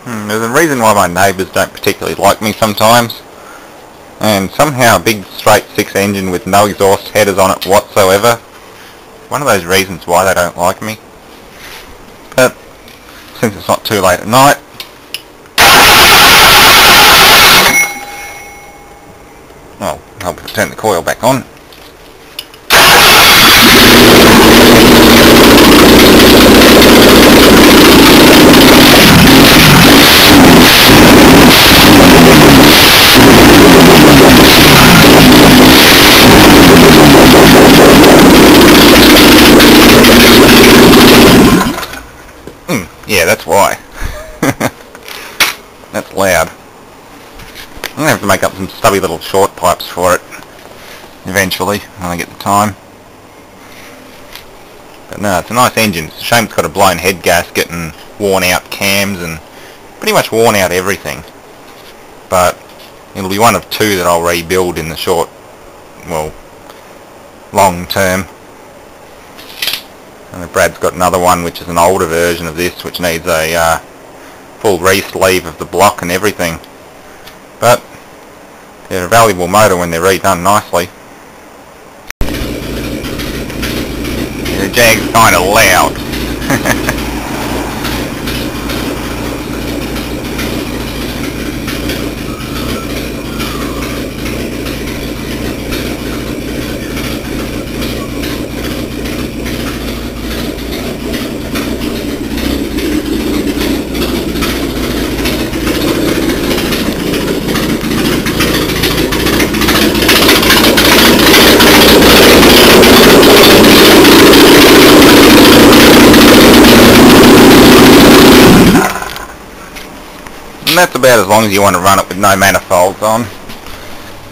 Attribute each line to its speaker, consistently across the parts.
Speaker 1: There's a reason why my neighbours don't particularly like me sometimes, and somehow a big straight 6 engine with no exhaust headers on it whatsoever, one of those reasons why they don't like me. But since it's not too late at night, well, I'll turn the coil back on. Yeah, that's why. That's loud. I'm going to have to make up some stubby little short pipes for it eventually when I get the time. But no, it's a nice engine. It's a shame it's got a blown head gasket and worn out cams and pretty much worn out everything. But it'll be one of 2 that I'll rebuild in the short, well, long term. And Brad's got another one which is an older version of this, which needs a full re-sleeve of the block and everything. But they're a valuable motor when they're redone nicely. The Jag's kind of loud. And that's about as long as you want to run it with no manifolds on.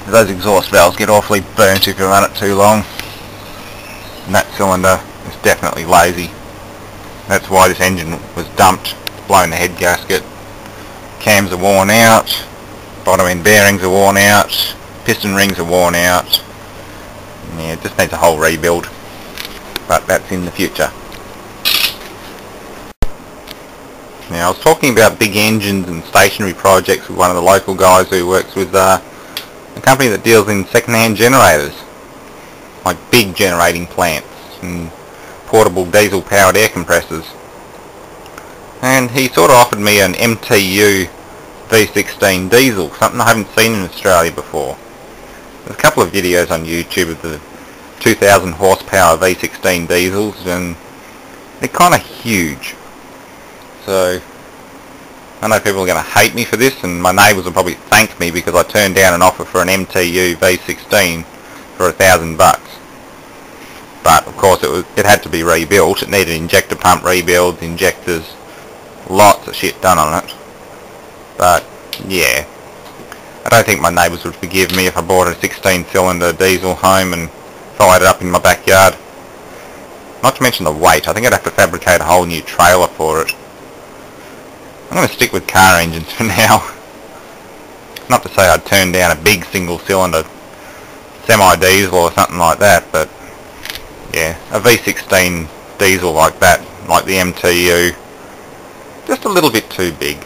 Speaker 1: Those exhaust valves get awfully burnt if you run it too long. And that cylinder is definitely lazy. That's why this engine was dumped, blown the head gasket. Cams are worn out, bottom end bearings are worn out, piston rings are worn out. Yeah, it just needs a whole rebuild. But that's in the future. Now, I was talking about big engines and stationary projects with one of the local guys who works with a company that deals in second-hand generators, like big generating plants and portable diesel-powered air compressors. And he sort of offered me an MTU V16 diesel, something I haven't seen in Australia before. There's a couple of videos on YouTube of the 2000 horsepower V16 diesels, and they're kind of huge. So I know people are going to hate me for this, and my neighbours will probably thank me because I turned down an offer for an MTU V16 for $1,000. But of course it had to be rebuilt. It needed injector pump rebuilds, injectors, lots of shit done on it. But yeah, I don't think my neighbours would forgive me if I bought a 16-cylinder diesel home and fired it up in my backyard. Not to mention the weight. I think I'd have to fabricate a whole new trailer for it. I'm going to stick with car engines for now. Not to say I'd turn down a big single-cylinder semi-diesel or something like that, but yeah, a V16 diesel like that, like the MTU, just a little bit too big.